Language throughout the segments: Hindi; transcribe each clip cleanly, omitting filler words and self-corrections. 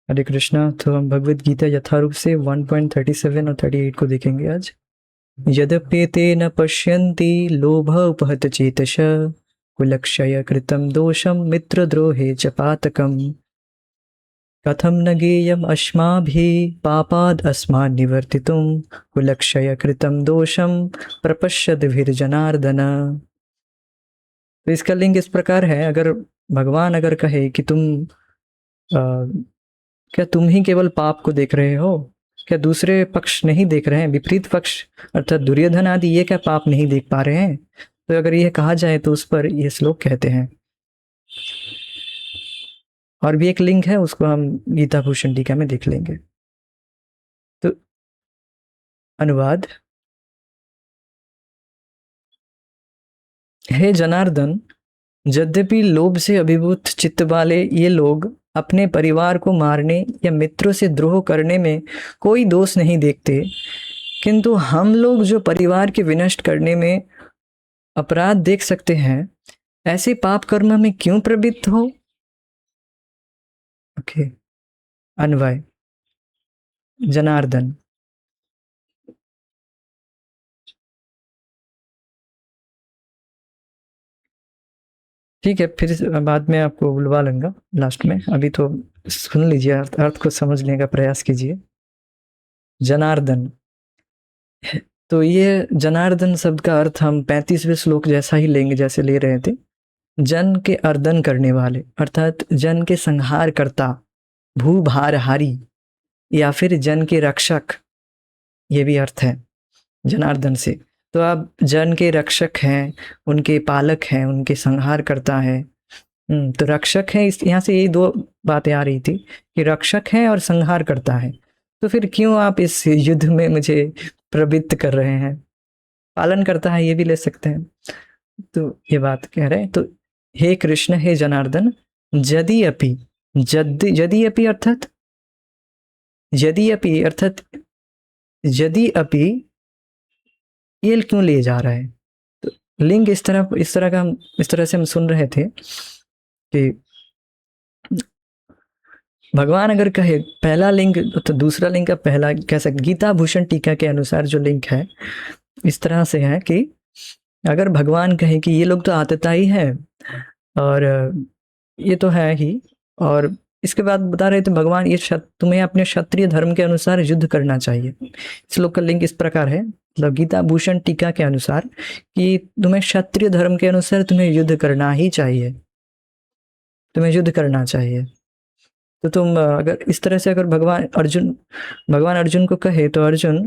हरे कृष्णा। तो हम भगवत गीता यथारूप से 1.37 और 38 को देखेंगे आज। यद्यपि ते न पश्यन्ति लोभ उपहत चेतस कुलक्षय कृतं दोषं मित्रद्रोहे च पातकम् कथं न गेयम् अस्माभिः पापाद् अस्मान् निवर्तितुं कुलक्षय कृतं दोषं प्रपश्यद्भिर्जनार्दन। तो इसका लिंग इस प्रकार है, अगर भगवान अगर कहे कि क्या तुम ही केवल पाप को देख रहे हो, क्या दूसरे पक्ष नहीं देख रहे हैं, विपरीत पक्ष अर्थात दुर्योधन आदि ये क्या पाप नहीं देख पा रहे हैं? तो अगर यह कहा जाए तो उस पर ये श्लोक कहते हैं। और भी एक लिंक है, उसको हम गीता भूषण टीका में देख लेंगे। तो अनुवाद। हे जनार्दन, यद्यपि लोभ से अभिभूत चित्त वाले ये लोग अपने परिवार को मारने या मित्रों से द्रोह करने में कोई दोष नहीं देखते, किंतु हम लोग जो परिवार के विनष्ट करने में अपराध देख सकते हैं, ऐसे पाप कर्म में क्यों प्रवृत्त हो? ओके। अन्वय। जनार्दन। ठीक है, फिर बाद में आपको बुलवा लूंगा लास्ट में, अभी तो सुन लीजिए, अर्थ को समझने का प्रयास कीजिए। जनार्दन। तो ये जनार्दन शब्द का अर्थ हम 35वें श्लोक जैसा ही लेंगे जैसे ले रहे थे। जन के अर्दन करने वाले अर्थात जन के संहार करता, भूभारहारी या फिर जन के रक्षक, ये भी अर्थ है जनार्दन से। तो आप जन के रक्षक हैं, उनके पालक हैं, उनके संहार करता है। तो रक्षक है, इस यहाँ से यही दो बातें आ रही थी कि रक्षक है और संहार करता है। तो फिर क्यों आप इस युद्ध में मुझे प्रवृत्त कर रहे हैं? पालन करता है, ये भी ले सकते हैं। तो ये बात कह रहे हैं। तो हे कृष्ण, हे जनार्दन, यदि अपि, यदि अपि अर्थात यदि अपि अर्थात यदि अपि, ये क्यों ले जा रहा है? तो लिंग इस तरह से हम सुन रहे थे कि भगवान अगर कहे पहला लिंग तो दूसरा लिंग का पहला कह सकते। गीता भूषण टीका के अनुसार जो लिंक है इस तरह से है कि अगर भगवान कहे कि ये लोग तो आतताई है और ये तो है ही, और इसके बाद बता रहे थे भगवान ये तुम्हें अपने क्षत्रिय धर्म के अनुसार युद्ध करना चाहिए। श्लोक का लिंक इस प्रकार है, मतलब गीता भूषण टीका के अनुसार कि तुम्हें क्षत्रिय धर्म के अनुसार तुम्हें युद्ध करना ही चाहिए, तुम्हें युद्ध करना चाहिए। तो तुम अगर इस तरह से अगर भगवान अर्जुन को कहे तो अर्जुन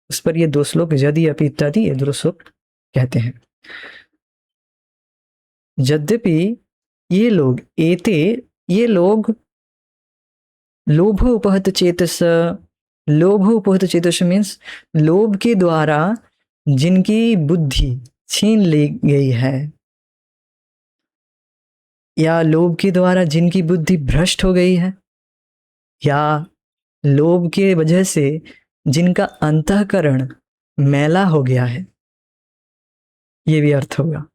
उस पर ये दो श्लोक यदि अपि इत्यादि ये दो श्लोक कहते हैं। यद्यपि ये लोग लोभ उपहत चेतस मीन्स लोभ के द्वारा जिनकी बुद्धि छीन ली गई है, या लोभ के द्वारा जिनकी बुद्धि भ्रष्ट हो गई है, या लोभ के वजह से जिनका अंतःकरण मैला हो गया है, ये भी अर्थ होगा।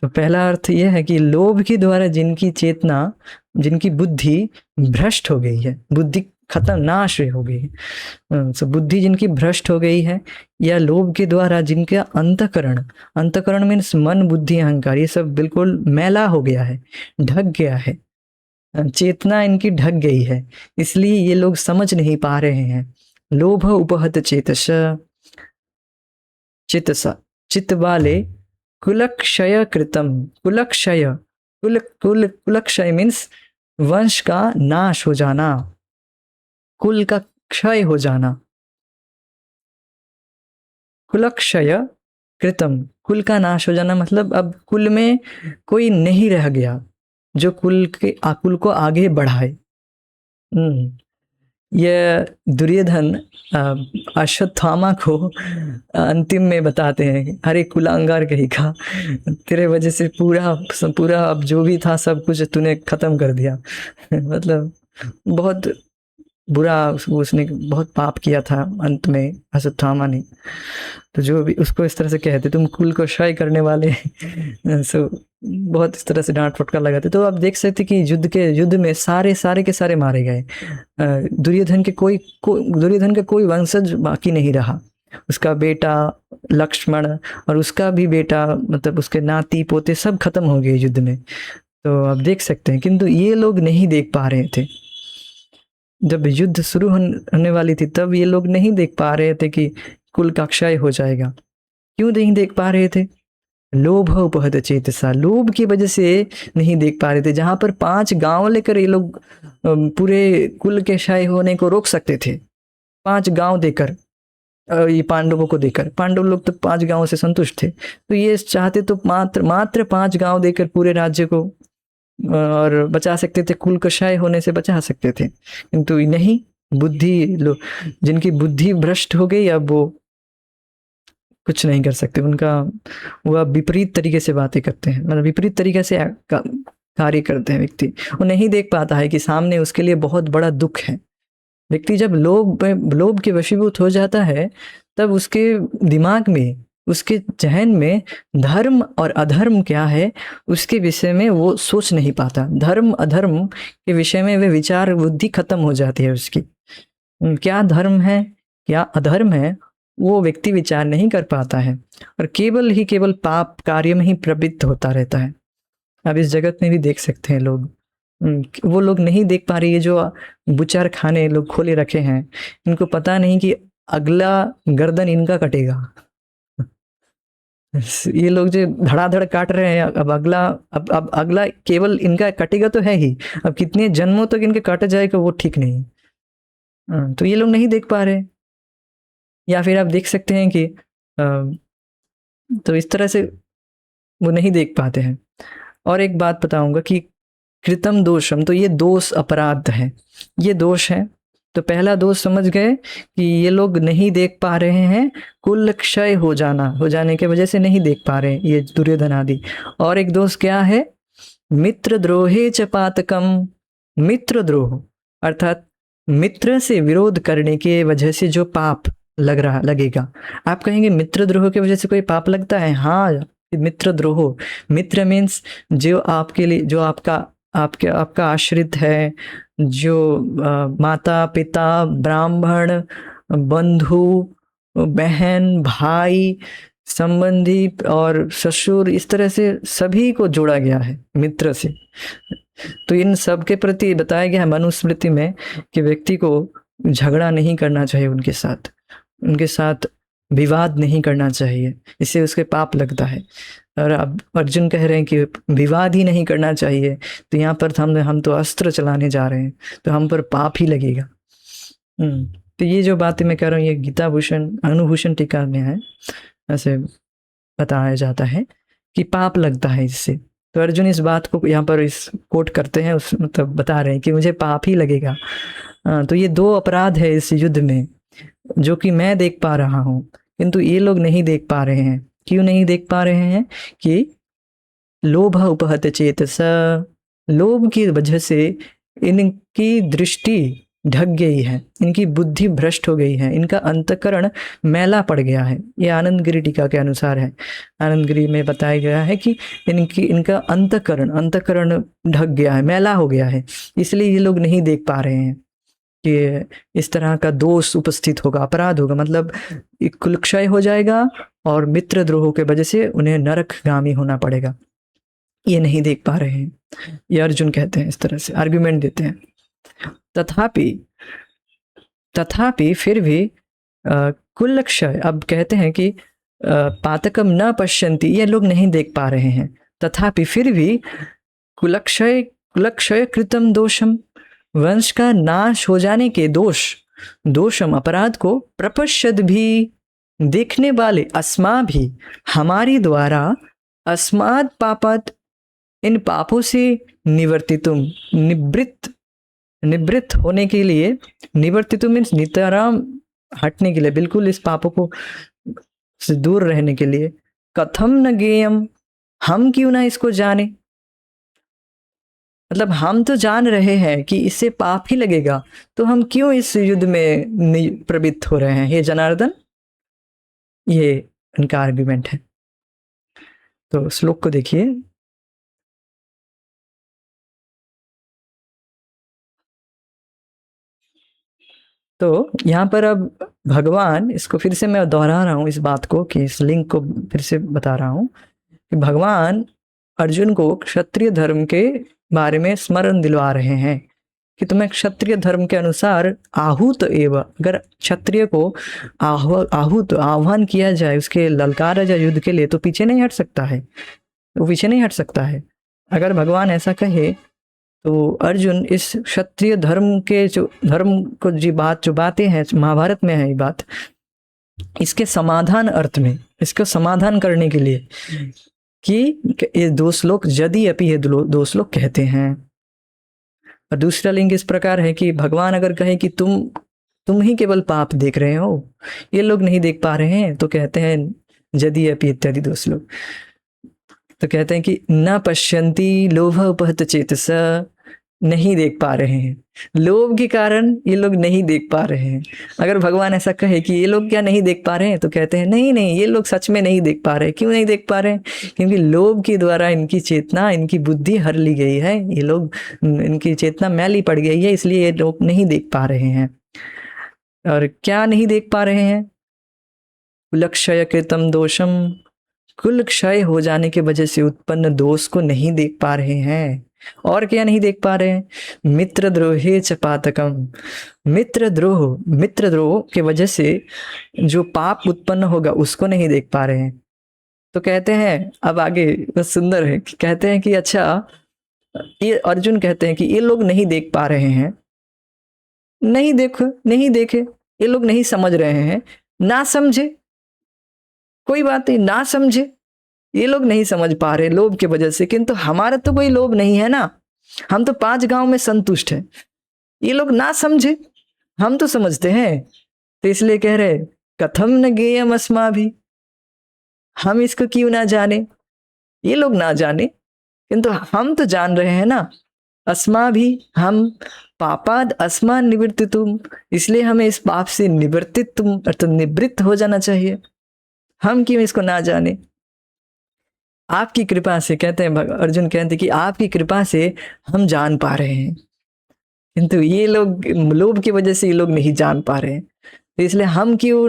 तो पहला अर्थ यह है कि लोभ के द्वारा जिनकी चेतना, जिनकी बुद्धि भ्रष्ट हो गई है, बुद्धि खत्म नाश हो गई है, so, बुद्धि जिनकी भ्रष्ट हो गई है, या लोभ के द्वारा जिनका अंतःकरण मीन्स मन बुद्धि अहंकार ये सब बिल्कुल मैला हो गया है, ढक गया है, चेतना इनकी ढक गई है, इसलिए ये लोग समझ नहीं पा रहे हैं। लोभ उपहत चेतसा चित्त वाले कुलक्षय कृतम, कुलक्षय मीन्स वंश का नाश हो जाना, कुल का क्षय हो जाना। कुलक्षय कृतम, कुल का नाश हो जाना मतलब अब कुल में कोई नहीं रह गया जो कुल को आगे बढ़ाए। ये दुर्योधन अश्वत्थामा को अंतिम में बताते हैं, अरे कुलांगार कहीं का, तेरे वजह से पूरा अब जो भी था सब कुछ तूने खत्म कर दिया। मतलब बहुत बुरा उसने बहुत पाप किया था अंत में अश्वत्थामा ने, तो जो भी उसको इस तरह से कहते तुम कुल को क्षय करने वाले सो बहुत इस तरह से डांट फटकार लगाते। तो आप देख सकते कि युद्ध में सारे के सारे मारे गए। दुर्योधन का कोई वंशज बाकी नहीं रहा। उसका बेटा लक्ष्मण और उसका भी बेटा, मतलब उसके नाती पोते सब खत्म हो गए युद्ध में। तो आप देख सकते हैं, किंतु ये लोग नहीं देख पा रहे थे। जब युद्ध शुरू होने वाली थी तब ये लोग नहीं देख पा रहे थे कि कुल का क्षय हो जाएगा। क्यों नहीं देख पा रहे थे? लोभ उपहत चेतसा, लोभ की वजह से नहीं देख पा रहे थे। जहां पर 5 गांव लेकर ये लोग पूरे कुल के क्षय होने को रोक सकते थे, 5 गांव देकर, ये पांडवों को देकर, पांडव लोग तो 5 गांवों से संतुष्ट थे, तो ये चाहते तो मात्र 5 गांव देकर पूरे राज्य को और बचा सकते थे, कुल क्षय होने से बचा सकते थे। किंतु नहीं, जिनकी बुद्धि भ्रष्ट हो गई, अब वो कुछ नहीं कर सकते। उनका वो विपरीत तरीके से बातें करते हैं, मतलब विपरीत तरीके से कार्य करते हैं। व्यक्ति वो नहीं देख पाता है कि सामने उसके लिए बहुत बड़ा दुख है। व्यक्ति जब लोभ के वशीभूत हो जाता है, तब उसके दिमाग में, उसके जहन में धर्म और अधर्म क्या है उसके विषय में वो सोच नहीं पाता। धर्म अधर्म के विषय में वे विचार बुद्धि खत्म हो जाती है उसकी। क्या धर्म है क्या अधर्म है वो व्यक्ति विचार नहीं कर पाता है, और केवल पाप कार्य में ही प्रवृत्त होता रहता है। अब इस जगत में भी देख सकते हैं लोग, वो लोग नहीं देख पा रहे, ये जो बुचार खाने लोग खोले रखे हैं, इनको पता नहीं कि अगला गर्दन इनका कटेगा। ये लोग जो धड़ाधड़ काट रहे हैं, अब अगला केवल इनका कटेगा तो है ही, अब कितने जन्मों तक इनके काटा जाएगा वो ठीक नहीं। तो ये लोग नहीं देख पा रहे। या फिर आप देख सकते हैं कि तो इस तरह से वो नहीं देख पाते हैं। और एक बात बताऊंगा कि कृतम दोषम, तो ये दोष अपराध है, ये दोष है। तो पहला दोष समझ गए कि ये लोग नहीं देख पा रहे हैं, कुल क्षय हो जाने के वजह से नहीं देख पा रहे हैं, ये दुर्योधन आदि। और एक दोष क्या है? मित्र द्रोहे च पातकम, मित्र द्रोह अर्थात मित्र से विरोध करने के वजह से जो पाप लगेगा। आप कहेंगे मित्र द्रोह की वजह से कोई पाप लगता है? हाँ, मित्र द्रोह, मित्र मीन्स जो आपके लिए, जो आपका आश्रित है, जो माता पिता ब्राह्मण बंधु बहन भाई संबंधी और ससुर, इस तरह से सभी को जोड़ा गया है मित्र से। तो इन सब के प्रति बताया गया है मनुस्मृति में कि व्यक्ति को झगड़ा नहीं करना चाहिए, उनके साथ विवाद नहीं करना चाहिए, इससे उसके पाप लगता है। और अब अर्जुन कह रहे हैं कि विवाद ही नहीं करना चाहिए, तो यहाँ पर हम तो अस्त्र चलाने जा रहे हैं, तो हम पर पाप ही लगेगा। तो ये जो बातें मैं कह रहा हूँ, ये गीता भूषण अनुभूषण टीका में है, ऐसे बताया जाता है कि पाप लगता है इससे। तो अर्जुन इस बात को यहाँ पर इस कोट करते हैं, उस मतलब बता रहे हैं कि मुझे पाप ही लगेगा। तो ये 2 अपराध है इस युद्ध में जो कि मैं देख पा रहा हूँ, किंतु ये लोग नहीं देख पा रहे हैं। क्यों नहीं देख पा रहे हैं? कि लोभ उपहत चेतसा, लोभ की वजह से इनकी दृष्टि ढक गई है, इनकी बुद्धि भ्रष्ट हो गई है, इनका अंतकरण मैला पड़ गया है। ये आनंदगिरी टीका के अनुसार है। आनंदगिरी में बताया गया है कि इनका अंतकरण ढक गया है, मैला हो गया है, इसलिए ये लोग नहीं देख पा रहे हैं कि इस तरह का दोष उपस्थित होगा, अपराध होगा, मतलब कुलक्षय हो जाएगा और मित्र द्रोह के वजह से उन्हें नरकगामी होना पड़ेगा। ये नहीं देख पा रहे हैं, ये अर्जुन कहते हैं, इस तरह से आर्गुमेंट देते हैं। तथापि फिर भी कुलक्षय, अब कहते हैं कि पातकम न पश्यन्ति, ये लोग नहीं देख पा रहे हैं। तथापि फिर भी कुलक्षय कृतम दोषम, वंश का नाश हो जाने के दोषम अपराध को प्रपश्यद भी, देखने वाले, अस्मा भी, हमारी द्वारा, अस्माद पापात, इन पापों से निवर्तितुम, निवृत्त होने के लिए, निवर्तितुम मीन्स नितराम हटने के लिए, बिल्कुल इस पापों को से दूर रहने के लिए, कथम न ज्ञेयम, हम क्यों ना इसको जाने, मतलब हम तो जान रहे हैं कि इससे पाप ही लगेगा, तो हम क्यों इस युद्ध में प्रवृत्त हो रहे हैं हे जनार्दन? ये उनका आर्ग्यूमेंट है। तो श्लोक को देखिए। तो यहाँ पर अब भगवान, इसको फिर से मैं दोहरा रहा हूँ इस बात को, कि इस लिंक को फिर से बता रहा हूँ कि भगवान अर्जुन को क्षत्रिय धर्म के बारे में स्मरण दिलवा रहे हैं कि तुम्हें क्षत्रिय धर्म के अनुसार आहूत एवं, अगर क्षत्रिय को आहूत आह्वान किया जाए, उसके ललकारा जाए युद्ध के लिए, तो पीछे नहीं हट सकता है, वो पीछे नहीं हट सकता है। अगर भगवान ऐसा कहे तो अर्जुन इस क्षत्रिय धर्म के जो धर्म को जो बातें हैं महाभारत में है, ये बात, इसके समाधान अर्थ में, इसको समाधान करने के लिए कि ये दो श्लोक यदि अपि ये दो श्लोक कहते हैं। और दूसरा लिंग इस प्रकार है कि भगवान अगर कहे कि तुम ही केवल पाप देख रहे हो, ये लोग नहीं देख पा रहे हैं, तो कहते हैं यदि अपि इत्यादि दो श्लोक, तो कहते हैं कि न पश्यन्ति लोभ उपहत चेतसा, नहीं देख पा रहे हैं, लोभ के कारण ये लोग नहीं देख पा रहे हैं। अगर भगवान ऐसा कहे कि ये लोग क्या नहीं देख पा रहे हैं, तो कहते हैं नहीं नहीं, ये लोग सच में नहीं देख पा रहे। क्यों नहीं देख पा रहे हैं? क्योंकि लोभ के द्वारा इनकी चेतना, इनकी बुद्धि हर ली गई है, ये लोग, इनकी चेतना मैली पड़ गई है, इसलिए ये लोग नहीं देख पा रहे हैं। और क्या नहीं देख पा रहे हैं? कुलक्षय कृतम दोषम, कुल क्षय हो जाने की वजह से उत्पन्न दोष को नहीं देख पा रहे हैं। और क्या नहीं देख पा रहे हैं? मित्रद्रोहे च पातकम, मित्रद्रोह के वजह से जो पाप उत्पन्न होगा उसको नहीं देख पा रहे हैं। तो कहते हैं, अब आगे बस सुंदर है कि कहते हैं कि अच्छा, ये अर्जुन कहते हैं कि ये लोग नहीं देख पा रहे हैं, नहीं देखे, ये लोग नहीं समझ रहे हैं, ना समझे, कोई बात नहीं, ना समझे, ये लोग नहीं समझ पा रहे लोभ की वजह से, किंतु हमारा तो कोई लोभ नहीं है ना, हम तो 5 गांव में संतुष्ट हैं। ये लोग ना समझे, हम तो समझते हैं, तो इसलिए कह रहे कथम न गेयम अस्मा भी, हम इसको क्यों ना जाने, ये लोग ना जाने, किंतु हम तो जान रहे हैं ना। अस्मा भी, हम पापाद अस्मा निवृत्तितुम, इसलिए हमें इस पाप से निवर्तित अर्थात निवृत्त हो जाना चाहिए, हम क्यों इसको ना जाने। आपकी कृपा से, कहते हैं अर्जुन कहते हैं कि आपकी कृपा से हम जान पा रहे हैं, किंतु ये लोग लोभ की वजह से ये लोग नहीं जान पा रहे हैं, तो इसलिए हम क्यों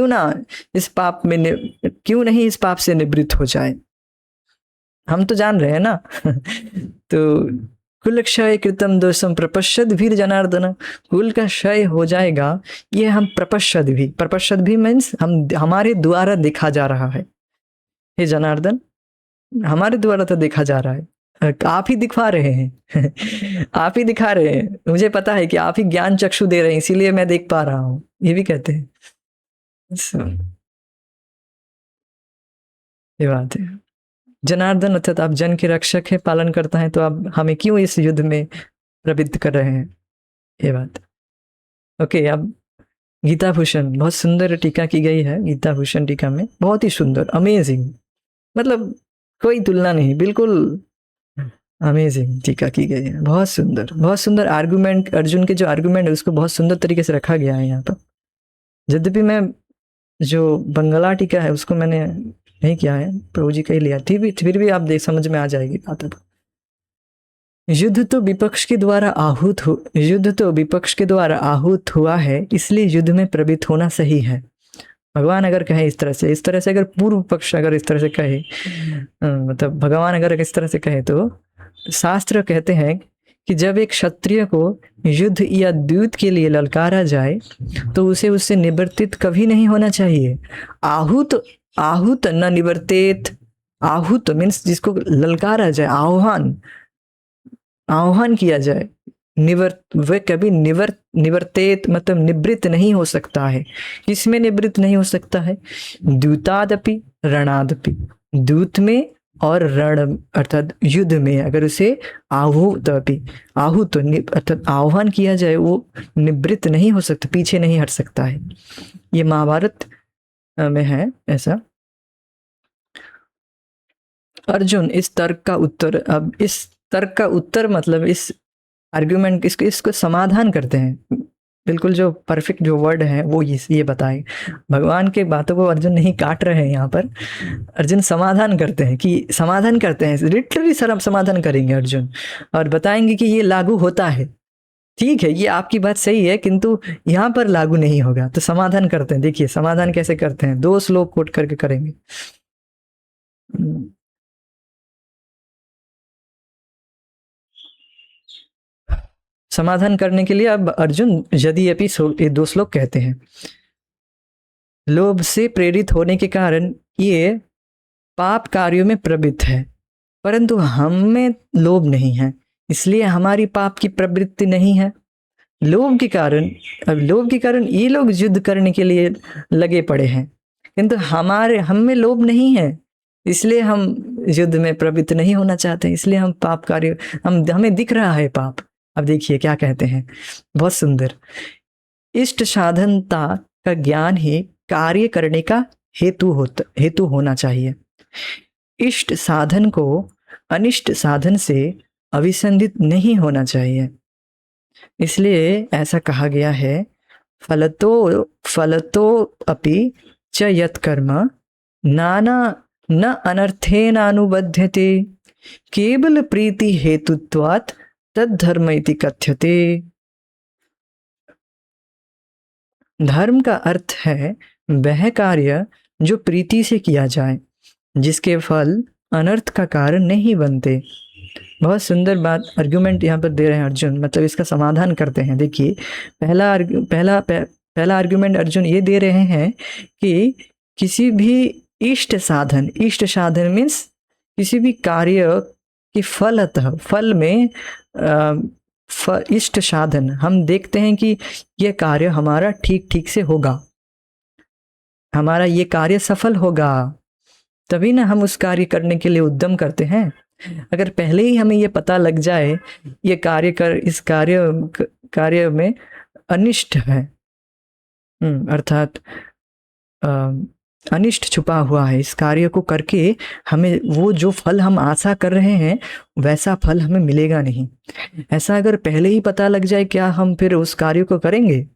ना इस पाप में क्यों नहीं इस पाप से निवृत्त हो जाए, हम तो जान रहे हैं ना। तो कुल क्षय कृतम दोषम प्रपश्यद भी जनार्दन, कुल का क्षय हो जाएगा, ये हम प्रपश्यद भी मीन्स हमारे द्वारा देखा जा रहा है, हे जनार्दन हमारे द्वारा तो देखा जा रहा है, आप ही दिखा रहे हैं। आप ही दिखा रहे हैं, मुझे पता है कि आप ही ज्ञान चक्षु दे रहे हैं, इसीलिए मैं देख पा रहा हूं, ये भी कहते हैं। ये बात है। जनार्दन अर्थात आप जन के रक्षक है, पालन करता है, तो आप हमें क्यों इस युद्ध में प्रवृत्त कर रहे हैं, ये बात। ओके, अब गीता भूषण, बहुत सुंदर टीका की गई है गीता भूषण टीका में, बहुत ही सुंदर, अमेजिंग, मतलब कोई तुलना नहीं, बिल्कुल अमेजिंग टीका की गई है, बहुत सुंदर आर्गुमेंट, अर्जुन के जो आर्गुमेंट है उसको बहुत सुंदर तरीके से रखा गया है यहाँ पर। यद्यपि मैं जो बंगला टीका है उसको मैंने नहीं किया है, प्रभु जी का ही लिया थी, फिर भी आप देख समझ में आ जाएगी बात। अब युद्ध तो विपक्ष के द्वारा आहूत हुआ है, इसलिए युद्ध में प्रवृत्त होना सही है। भगवान अगर कहे इस तरह से अगर पूर्व पक्ष अगर इस तरह से कहे, मतलब भगवान अगर इस तरह से कहे, तो शास्त्र कहते हैं कि जब एक क्षत्रिय को युद्ध या द्यूत के लिए ललकारा जाए तो उसे उससे निवर्तित कभी नहीं होना चाहिए। आहूत न निवर्तित, आहूत मीन्स जिसको ललकारा जाए, आह्वान किया जाए, वह कभी निवर्तित मतलब निवृत्त नहीं हो सकता है। किसमें निवृत्त नहीं हो सकता है? द्यूतादपि रणादपि, द्यूत में और रण अर्थात युद्ध में अगर उसे आहूत अर्थात आह्वान किया जाए, वो निवृत्त नहीं हो सकता, पीछे नहीं हट सकता है। ये महाभारत में है ऐसा। अर्जुन इस तर्क का उत्तर, अब इस तर्क का उत्तर मतलब इस आर्ग्यूमेंट इसको समाधान करते हैं। बिल्कुल जो परफेक्ट जो वर्ड है वो ये बताए। भगवान के बातों को अर्जुन नहीं काट रहे हैं यहाँ पर, अर्जुन समाधान करते हैं कि समाधान करते हैं, लिटरली समाधान करेंगे अर्जुन और बताएंगे कि ये लागू होता है। ठीक है, ये आपकी बात सही है, किंतु यहाँ पर लागू नहीं होगा। तो समाधान करते हैं, देखिए समाधान कैसे करते हैं, 2 श्लोक कोट करके करेंगे। समाधान करने के लिए अब अर्जुन यद्यपि ये 2 श्लोक कहते हैं, लोभ से प्रेरित होने के कारण ये पाप कार्यों में प्रवृत्त है, परंतु हम में लोभ नहीं है, इसलिए हमारी पाप की प्रवृत्ति नहीं है। लोभ के कारण ये लोग युद्ध करने के लिए लगे पड़े हैं, किंतु हम में लोभ नहीं है, इसलिए हम युद्ध में प्रवृत्त नहीं होना चाहते, इसलिए हम पाप कार्य हमें दिख रहा है पाप। अब देखिए क्या कहते हैं, बहुत सुंदर। इष्ट साधनता का ज्ञान ही कार्य करने का हेतु होना चाहिए। इष्ट साधन को अनिष्ट साधन से अभिसंधित नहीं होना चाहिए, इसलिए ऐसा कहा गया है, फलतो अपि च यत् कर्म नाना न अनर्थेनानुबध्यते केवल प्रीति हेतुत्वात् तद्धर्म इति कथ्यते। धर्म का अर्थ है वह कार्य जो प्रीति से किया जाए, जिसके फल अनर्थ का कारण नहीं बनते। बहुत सुंदर बात आर्गुमेंट यहाँ पर दे रहे हैं अर्जुन, मतलब इसका समाधान करते हैं। देखिए पहला आर्गुमेंट अर्जुन ये दे रहे हैं कि किसी भी इष्ट साधन मीन्स किसी भी कार्य की फल में इष्ट साधन, हम देखते हैं कि यह कार्य हमारा ठीक से होगा, हमारा ये कार्य सफल होगा, तभी ना हम उस कार्य करने के लिए उद्यम करते हैं। अगर पहले ही हमें ये पता लग जाए ये इस कार्य में अनिष्ट है, अर्थात अनिष्ट छुपा हुआ है, इस कार्य को करके हमें वो जो फल हम आशा कर रहे हैं वैसा फल हमें मिलेगा नहीं, ऐसा अगर पहले ही पता लग जाए, क्या हम फिर उस कार्य को करेंगे?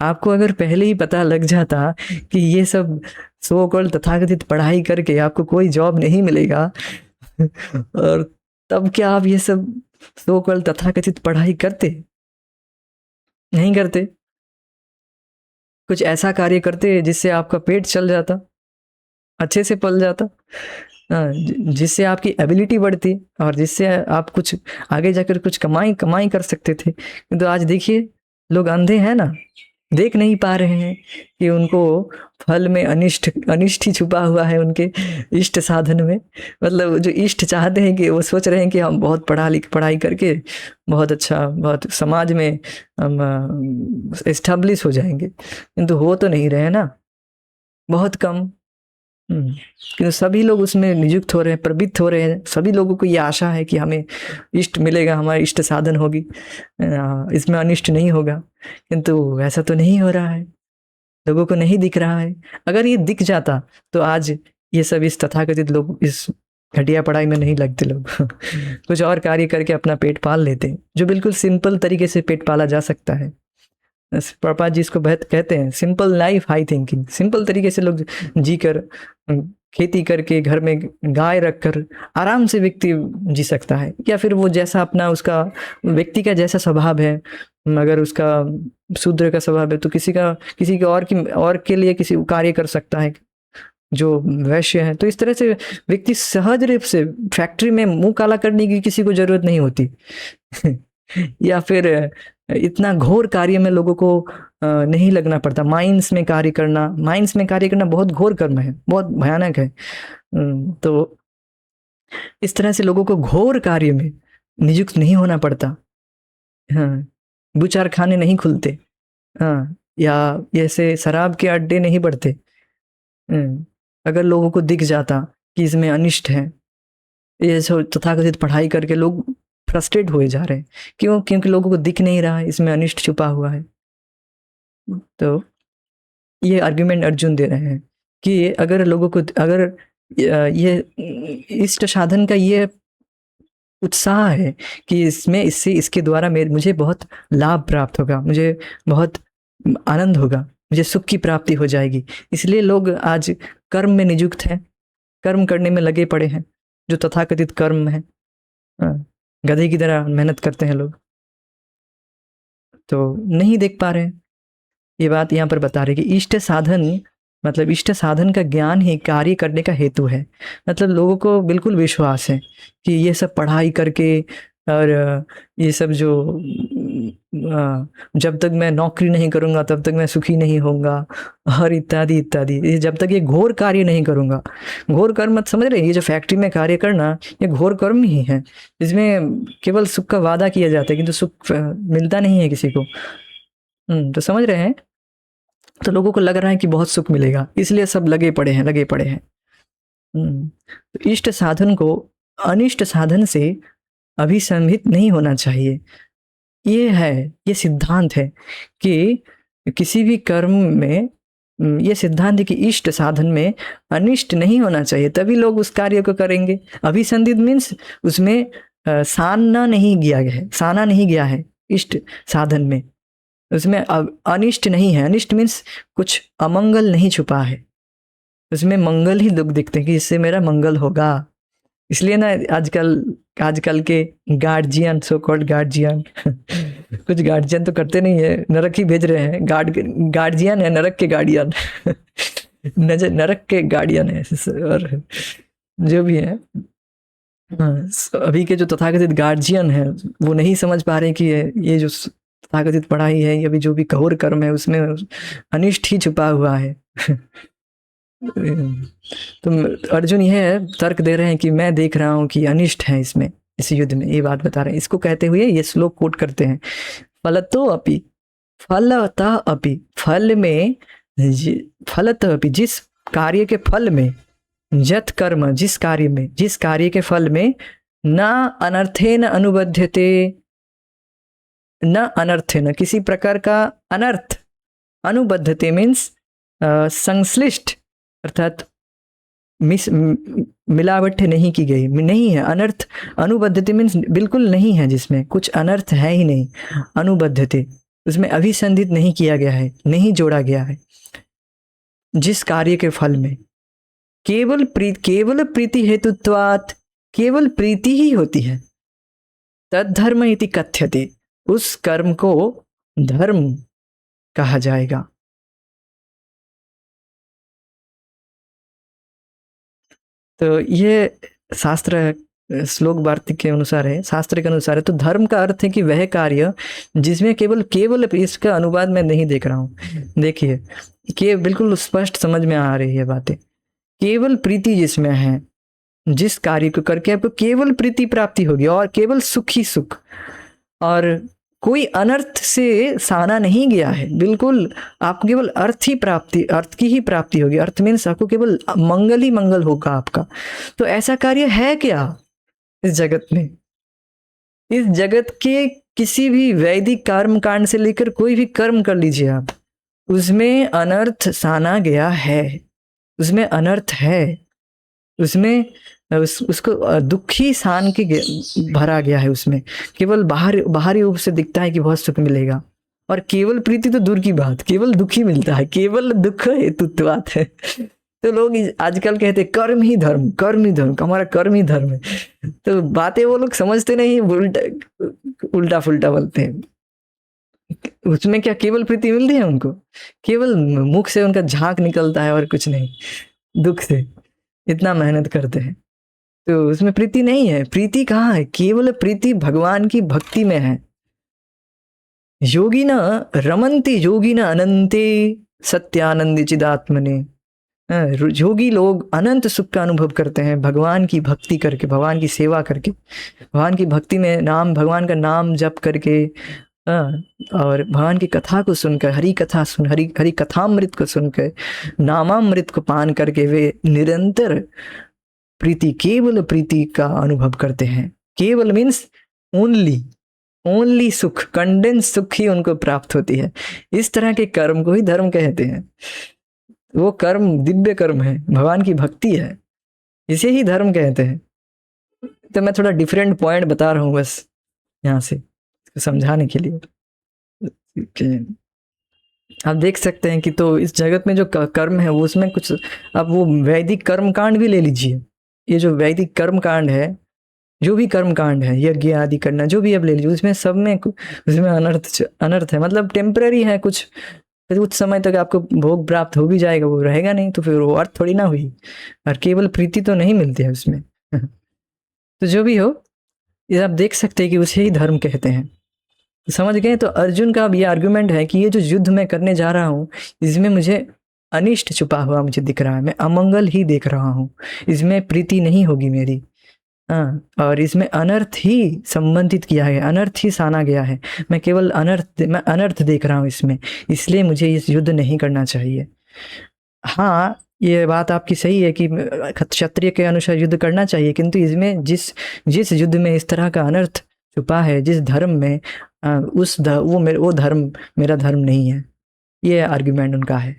आपको अगर पहले ही पता लग जाता कि ये सब सो कॉल्ड तथाकथित पढ़ाई करके आपको कोई जॉब नहीं मिलेगा और तब क्या आप ये सब सो कॉल्ड तथाकथित पढ़ाई करते? नहीं करते। कुछ ऐसा कार्य करते जिससे आपका पेट चल जाता, अच्छे से पल जाता, जिससे आपकी एबिलिटी बढ़ती और जिससे आप कुछ आगे जाकर कुछ कमाई कर सकते थे। तो आज देखिए लोग अंधे हैं ना, देख नहीं पा रहे हैं कि उनको फल में अनिष्ट ही छुपा हुआ है, उनके इष्ट साधन में। मतलब जो इष्ट चाहते हैं कि वो सोच रहे हैं कि हम बहुत पढ़ाई करके बहुत अच्छा, बहुत समाज में हम एस्टेब्लिश हो जाएंगे, किंतु हो तो नहीं रहे ना, बहुत कम। क्योंकि सभी लोग उसमें नियुक्त हो रहे हैं, प्रवृत्त हो रहे हैं, सभी लोगों को ये आशा है कि हमें इष्ट मिलेगा, हमारी इष्ट साधन होगी, इसमें अनिष्ट नहीं होगा, किंतु ऐसा तो नहीं हो रहा है, लोगों को नहीं दिख रहा है। अगर ये दिख जाता तो आज ये सब इस तथाकथित लोग इस घटिया पढ़ाई में नहीं लगते, लोग कुछ और कार्य करके अपना पेट पाल लेते, जो बिल्कुल सिंपल तरीके से पेट पाला जा सकता है। प्रभुपाद जी इसको बहुत कहते हैं simple life high thinking. Simple तरीके से लोग जी कर, खेती करके, घर में गाय रखकर आराम से व्यक्ति जी सकता है, या फिर वो जैसा अपना उसका व्यक्ति का जैसा स्वभाव है, अगर उसका शूद्र का स्वभाव है तो किसी और के लिए किसी कार्य कर सकता है जो वैश्य है। तो इस तरह से व्यक्ति सहज रूप से फैक्ट्री में मुंह काला करने की किसी को जरूरत नहीं होती या फिर इतना घोर कार्य में लोगों को नहीं लगना पड़ता। माइंस में कार्य करना बहुत घोर कर्म है, बहुत भयानक है। तो इस तरह से लोगों को घोर कार्य में नियुक्त नहीं होना पड़ता। हाँ, बुचार खाने नहीं खुलते, हाँ, या ऐसे शराब के अड्डे नहीं बढ़ते। अगर लोगों को दिख जाता कि इसमें अनिष्ट है, ये तथाकथित पढ़ाई करके लोग फ्रस्ट्रेट हुए जा रहे हैं, क्योंकि लोगों को दिख नहीं रहा है इसमें अनिष्ट छुपा हुआ है। तो ये आर्गुमेंट अर्जुन दे रहे हैं कि अगर लोगों को, अगर ये इष्ट साधन का ये उत्साह है कि इससे इसके द्वारा मुझे बहुत लाभ प्राप्त होगा, मुझे बहुत आनंद होगा, मुझे सुख की प्राप्ति हो जाएगी। इसलिए लोग आज कर्म में नियुक्त हैं, कर्म करने में लगे पड़े हैं, जो तथाकथित कर्म है। गधे की तरह मेहनत करते हैं लोग, तो नहीं देख पा रहे हैं। ये बात यहाँ पर बता रहे कि इष्ट साधन, मतलब इष्ट साधन का ज्ञान ही कार्य करने का हेतु है। मतलब लोगों को बिल्कुल विश्वास है कि ये सब पढ़ाई करके और ये सब जो जब तक मैं नौकरी नहीं करूँगा तब तक मैं सुखी नहीं होऊंगा, और इत्यादि इत्यादि, जब तक ये घोर कार्य नहीं करूँगा। घोर कर्म मत समझ रहे, ये जो फैक्ट्री में कार्य करना ये घोर कर्म ही है, जिसमें केवल सुख का वादा किया जाता है किंतु सुख मिलता नहीं है किसी को। तो समझ रहे हैं। तो लोगों को लग रहा है कि बहुत सुख मिलेगा, इसलिए सब लगे पड़े हैं। तो इष्ट साधन को अनिष्ट साधन से अभिसंधित नहीं होना चाहिए। ये सिद्धांत है कि किसी भी कर्म में ये सिद्धांत है कि इष्ट साधन में अनिष्ट नहीं होना चाहिए, तभी लोग उस कार्य को करेंगे। अभिसंधित मीन्स उसमें साना नहीं गया है इष्ट साधन में, उसमें अनिष्ट नहीं है। अनिष्ट मीन्स कुछ अमंगल नहीं छुपा है, उसमें मंगल ही लोग दिखते हैं कि इससे मेरा मंगल होगा। इसलिए ना आजकल के गार्जियन, सो कॉल्ड गार्जियन कुछ गार्जियन तो करते नहीं है, नरक ही भेज रहे हैं। गार्जियन है नरक के गार्डियन नरक के गार्डियन है। और जो भी है, अभी के जो तथाकथित गार्जियन है वो नहीं समझ पा रहे कि ये जो तथाकथित पढ़ाई है, या भी जो भी घोर कर्म है, उसमें अनिष्ट ही छुपा हुआ है। तो अर्जुन यह तर्क दे रहे हैं कि मैं देख रहा हूं कि अनिष्ट है इसमें, इस युद्ध में, ये बात बता रहे हैं। इसको कहते हुए ये श्लोक कोट करते हैं, फलतो अपि, फलतः अपि, फल में, फलतः अपि, जिस कार्य के फल में, यत् कर्म, जिस कार्य के फल में, न अनर्थेन अनुबध्यते, न अनर्थेन, किसी प्रकार का अनर्थ, अनुबद्धते मीन्स संश्लिष्ट, अर्थात मिलावट नहीं की गई, नहीं है अनर्थ। अनुबद्धते मीन्स बिल्कुल नहीं है, जिसमें कुछ अनर्थ है ही नहीं। अनुबद्धते उसमें अभिसंधित नहीं किया गया है, नहीं जोड़ा गया है। जिस कार्य के फल में केवल प्रीति हेतुत्वात्, केवल प्रीति ही होती है, तद्धर्म इति कथ्यते, उस कर्म को धर्म कहा जाएगा। तो ये शास्त्र श्लोक वार्तिक के अनुसार है, शास्त्र के अनुसार है। तो धर्म का अर्थ है कि वह कार्य जिसमें केवल इसका अनुवाद मैं नहीं देख रहा हूँ, देखिए कि बिल्कुल स्पष्ट समझ में आ रही है बातें। केवल प्रीति जिसमें है, जिस कार्य को करके आपको केवल प्रीति प्राप्ति होगी और केवल सुख ही सुख, और कोई अनर्थ से साना नहीं गया है, बिल्कुल आपको केवल अर्थ की ही प्राप्ति होगी। अर्थ मीन्स आपको केवल मंगल ही मंगल होगा आपका। तो ऐसा कार्य है क्या इस जगत में? इस जगत के किसी भी वैदिक कर्म कांड से लेकर कोई भी कर्म कर लीजिए आप, उसमें अनर्थ साना गया है, उसमें अनर्थ है, उसमें उसको दुखी सान के भरा गया है। उसमें केवल बाहरी रूप से दिखता है कि बहुत सुख मिलेगा, और केवल प्रीति तो दूर की बात, केवल दुख ही मिलता है, केवल दुख हेतुत्वात् है। तो लोग आजकल कहते कर्म ही धर्म, हमारा कर्म ही धर्म है। तो बातें वो लोग समझते नहीं, उल्टा फुल्टा बोलते हैं। उसमें क्या केवल प्रीति मिलती है उनको? केवल मुख से उनका झाग निकलता है और कुछ नहीं, दुख से इतना मेहनत करते हैं, तो उसमें प्रीति नहीं है। प्रीति कहाँ है? केवल प्रीति भगवान की भक्ति में है। योगी न रमन्ति योगी न अनंते सत्यानंद चिदात्मने। योगी लोग अनंत सुख का अनुभव करते हैं भगवान की भक्ति करके, भगवान की सेवा करके, भगवान की भक्ति में भगवान का नाम जप करके, और भगवान की कथा को सुनकर, हरि कथामृत को सुनकर, नामामृत को पान करके वे निरंतर प्रीति, केवल प्रीति का अनुभव करते हैं। केवल मीन्स ओनली सुख, कंडेंस सुख ही उनको प्राप्त होती है। इस तरह के कर्म को ही धर्म कहते हैं। वो कर्म दिव्य कर्म है, भगवान की भक्ति है, इसे ही धर्म कहते हैं। तो मैं थोड़ा डिफरेंट पॉइंट बता रहा हूँ बस यहाँ से समझाने के लिए। आप देख सकते हैं कि तो इस जगत में जो कर्म है वो उसमें कुछ, अब वो वैदिक कर्म कांड भी ले लीजिए, ये जो वैदिक कर्म कांड है, जो भी कर्म कांड है, यज्ञ आदि करना, जो भी अब ले लीजिए, उसमें सब में उसमें अनर्थ है, मतलब टेम्पररी है कुछ, फिर कुछ समय तक आपको भोग प्राप्त हो भी जाएगा, वो रहेगा नहीं, तो फिर वो अर्थ थोड़ी ना हुई, और केवल प्रीति तो नहीं मिलती है उसमें। तो जो भी हो, ये आप देख सकते हैं कि उसे ही धर्म कहते हैं। समझ गए? तो अर्जुन का अब ये आर्गुमेंट है कि ये जो युद्ध मैं करने जा रहा हूँ, इसमें मुझे अनिष्ट छुपा हुआ मुझे दिख रहा है, मैं अमंगल ही देख रहा हूँ, इसमें प्रीति नहीं होगी मेरी। हाँ, और इसमें अनर्थ ही संबंधित किया है, अनर्थ ही साना गया है, मैं केवल मैं अनर्थ देख रहा हूँ इसमें, इसलिए मुझे इस युद्ध नहीं करना चाहिए। हाँ, ये बात आपकी सही है कि क्षत्रिय के अनुसार युद्ध करना चाहिए, किंतु इसमें जिस युद्ध में इस तरह का अनर्थ छुपा है, जिस धर्म में वो धर्म मेरा धर्म नहीं है, ये आर्गुमेंट उनका है।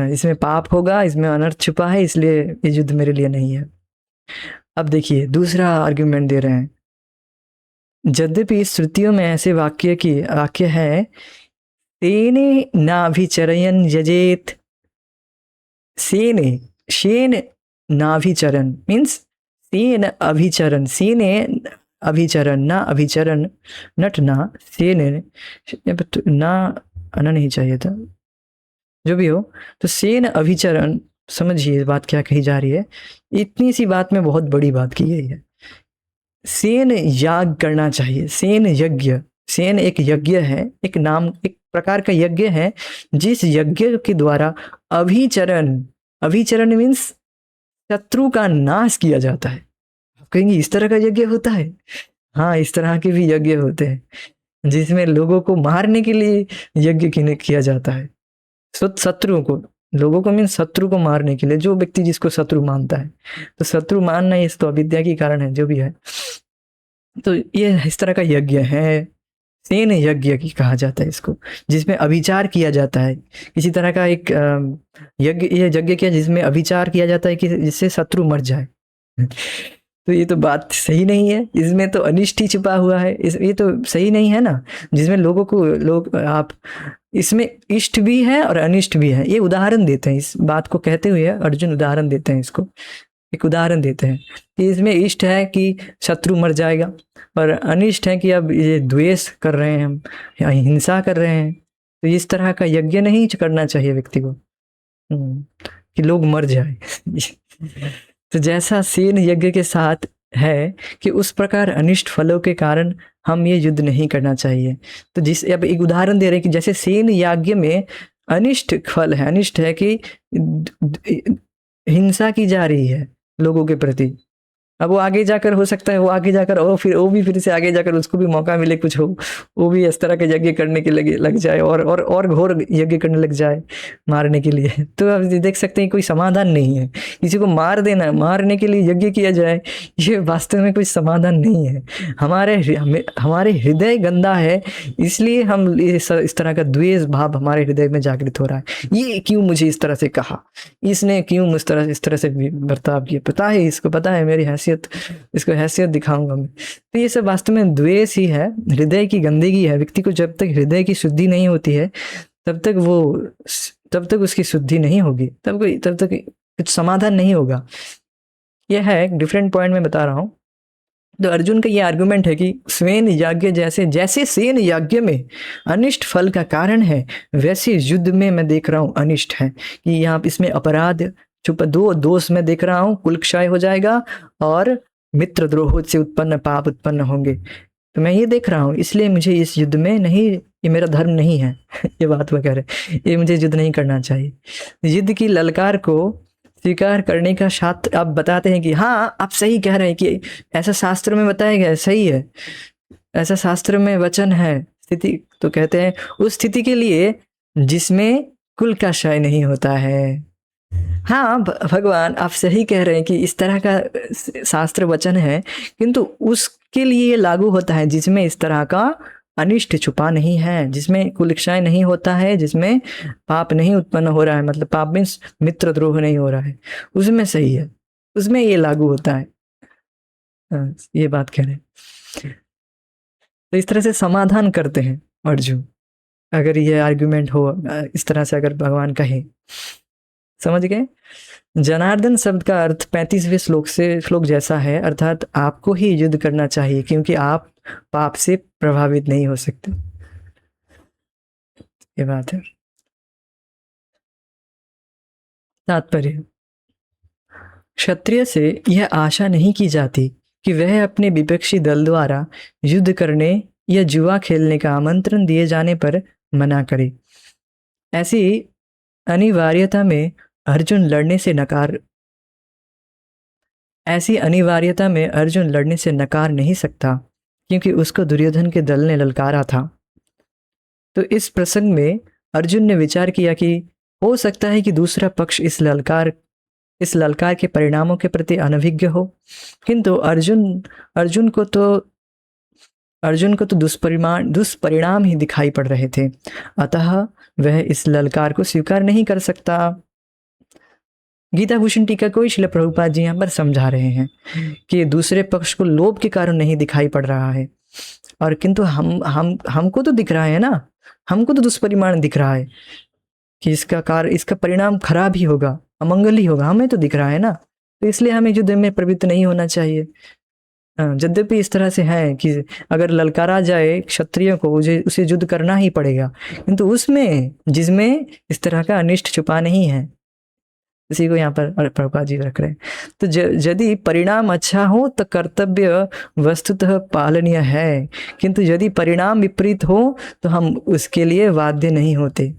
इसमें पाप होगा, इसमें अनर्थ छुपा है, इसलिए ये युद्ध मेरे लिए नहीं है। अब देखिए दूसरा आर्गुमेंट दे रहे हैं, यद्यपि श्रुतियों में ऐसे वाक्य है, तेने नाभिचरयन यजेत, शेन नाभिचरण मीन्स सेन अभिचरण, सेने अभिचरण, ना अभिचरण, नटना, सेने ना आना नहीं चाहिए था, जो भी हो। तो सेन अभिचरण, समझिए बात क्या कही जा रही है, इतनी सी बात में बहुत बड़ी बात की गई है। सेन याग करना चाहिए, सेन यज्ञ, सेन एक यज्ञ है, एक प्रकार का यज्ञ है, जिस यज्ञ के द्वारा अभिचरण मीन्स शत्रु का नाश किया जाता है। आप कहेंगे इस तरह का यज्ञ होता है? हाँ, इस तरह के भी यज्ञ होते हैं, जिसमें लोगों को मारने के लिए यज्ञ किया जाता है, शत्रुओं को, लोगों को मीन्स शत्रु को मारने के लिए, जो व्यक्ति जिसको शत्रु मानता है, तो शत्रु मानना ये तो अविद्या के कारण है, जो भी है। तो ये इस तरह का यज्ञ है, सेन यज्ञ की कहा जाता है इसको, जिसमें अभिचार किया जाता है, किसी तरह का एक यज्ञ, ये यज्ञ किया जिसमें अभिचार किया जाता है कि जिससे शत्रु मर जाए। तो ये तो बात सही नहीं है, इसमें तो अनिष्ट ही छिपा हुआ है, ये तो सही नहीं है ना, जिसमें आप इसमें इष्ट भी है और अनिष्ट भी है। ये उदाहरण देते हैं, इस बात को कहते हुए अर्जुन उदाहरण देते हैं, इसको एक उदाहरण देते हैं कि इसमें इष्ट है कि शत्रु मर जाएगा, और अनिष्ट है कि अब ये द्वेष कर रहे हैं हम, या हिंसा कर रहे हैं, तो इस तरह का यज्ञ नहीं करना चाहिए व्यक्ति को कि लोग मर जाए। तो जैसा सेन यज्ञ के साथ है कि उस प्रकार अनिष्ट फलों के कारण हम ये युद्ध नहीं करना चाहिए। तो अब एक उदाहरण दे रहे हैं कि जैसे सेन यज्ञ में अनिष्ट फल है, अनिष्ट है कि हिंसा की जा रही है लोगों के प्रति, अब वो आगे जाकर हो सकता है, वो आगे जाकर और फिर वो भी फिर से आगे जाकर उसको भी मौका मिले कुछ हो, वो भी इस तरह के यज्ञ करने के लग जाए, और घोर यज्ञ करने लग जाए मारने के लिए। तो अब देख सकते हैं कोई समाधान नहीं है, किसी को मार देना, मारने के लिए यज्ञ किया जाए, ये वास्तव में कोई समाधान नहीं है। हमारे हृदय गंदा है, इसलिए हम इस तरह का द्वेष भाव हमारे हृदय में जागृत हो रहा है। ये क्यों मुझे इस तरह से कहा, इसने क्यों इस तरह से बर्ताव किया, पता है इसको, पता है मेरी हैसियत, इसको हैसियत दिखाऊंगा मैं। तो ये सब वास्तव में द्वेष ही है, हृदय की गंदगी है। व्यक्ति को जब तक हृदय की शुद्धि नहीं होती है तब तक उसकी शुद्धि नहीं होगी, तब तक कुछ समाधान नहीं होगा। यह है एक डिफरेंट पॉइंट में बता रहा हूं। तो अर्जुन का ये आर्गुमेंट है कि स्वेन यज्ञ जैसे सेन यज्ञ में अनिष्ट फल का कारण है, वैसे युद्ध में मैं देख रहा हूं अनिष्ट है, कि यहाँ इसमें अपराध दो दोष में देख रहा हूँ, कुल क्षय हो जाएगा और मित्र द्रोह से उत्पन्न पाप उत्पन्न होंगे। तो मैं ये देख रहा हूँ, इसलिए मुझे इस युद्ध में नहीं, ये मेरा धर्म नहीं है। ये बात वो कह रहे, ये मुझे युद्ध नहीं करना चाहिए। युद्ध की ललकार को स्वीकार करने का शास्त्र आप बताते हैं कि हाँ आप सही कह रहे हैं कि ऐसा शास्त्र में बताया गया, सही है, ऐसा शास्त्र में वचन है, स्थिति तो कहते हैं उस स्थिति के लिए जिसमें कुल का क्षय नहीं होता है। हाँ भगवान आप सही कह रहे हैं कि इस तरह का शास्त्र वचन है, किंतु उसके लिए लागू होता है जिसमें इस तरह का अनिष्ट छुपा नहीं है, जिसमें कुल क्षय नहीं होता है, जिसमें पाप नहीं उत्पन्न हो रहा है, मतलब पाप मीन्स मित्र द्रोह नहीं हो रहा है, उसमें सही है, उसमें ये लागू होता है। ये बात कह रहे हैं। तो इस तरह से समाधान करते हैं अर्जुन, अगर ये आर्गुमेंट हो इस तरह से, अगर भगवान कहे, समझ गए। जनार्दन शब्द का अर्थ 35वें श्लोक जैसा है, अर्थात आपको ही युद्ध करना चाहिए क्योंकि आप पाप से प्रभावित नहीं हो सकते। ये बात है। तात्पर्य, क्षत्रिय से यह आशा नहीं की जाती कि वह अपने विपक्षी दल द्वारा युद्ध करने या जुआ खेलने का आमंत्रण दिए जाने पर मना करे। ऐसी अनिवार्यता में अर्जुन लड़ने से नकार नहीं सकता क्योंकि उसको दुर्योधन के दल ने ललकारा था। तो इस प्रसंग में अर्जुन ने विचार किया कि हो सकता है कि दूसरा पक्ष इस ललकार के परिणामों के प्रति अनभिज्ञ हो, किंतु अर्जुन को तो दुष्परिणाम ही दिखाई पड़ रहे थे, अतः वह इस ललकार को स्वीकार नहीं कर सकता। गीता भूषण टीका को श्रील प्रभुपाद जी यहाँ पर समझा रहे हैं कि दूसरे पक्ष को लोभ के कारण नहीं दिखाई पड़ रहा है, और किंतु हमको तो दिख रहा है ना, हमको तो दुष्परिणाम दिख रहा है कि इसका परिणाम खराब ही होगा, अमंगल ही होगा, हमें तो दिख रहा है ना, तो इसलिए हमें युद्ध में प्रवृत्त नहीं होना चाहिए। यद्यपि इस तरह से है कि अगर ललकारा जाए क्षत्रियों को, उसे युद्ध करना ही पड़ेगा, किंतु उसमें जिसमें इस तरह का अनिष्ट छुपा नहीं है, इसी को यहाँ पर प्रभुपाद जी रख रहे हैं। तो यदि परिणाम अच्छा हो तो कर्तव्य वस्तुतः पालनीय है, किंतु यदि परिणाम विपरीत हो तो हम उसके लिए बाध्य नहीं होते।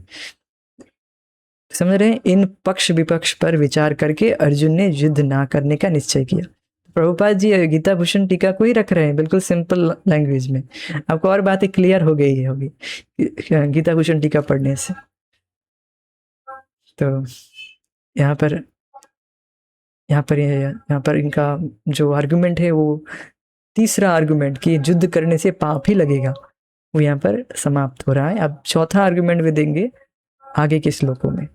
समझ रहे हैं। इन पक्ष विपक्ष पर विचार करके अर्जुन ने युद्ध ना करने का निश्चय किया। प्रभुपाद जी गीता भूषण टीका को ही रख रहे हैं, बिल्कुल सिंपल लैंग्वेज में। आपको और बातें क्लियर हो गई होगी गीता भूषण टीका पढ़ने से। तो यहाँ पर इनका जो आर्गुमेंट है, वो तीसरा आर्गुमेंट कि युद्ध करने से पाप ही लगेगा, वो यहाँ पर समाप्त हो रहा है। अब चौथा आर्गुमेंट वे देंगे आगे के श्लोकों में।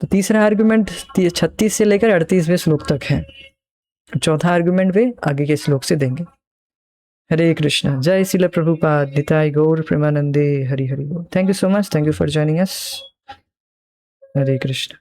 तो तीसरा आर्गुमेंट 36 से लेकर 38वें श्लोक तक है, चौथा आर्गुमेंट वे आगे के श्लोक से देंगे। हरे कृष्णा। जय श्रील प्रभुपाद। निताय गौर प्रेमानंदे। हरि हरि बोल। Thank you so much. Thank you for joining us. Hare Krishna.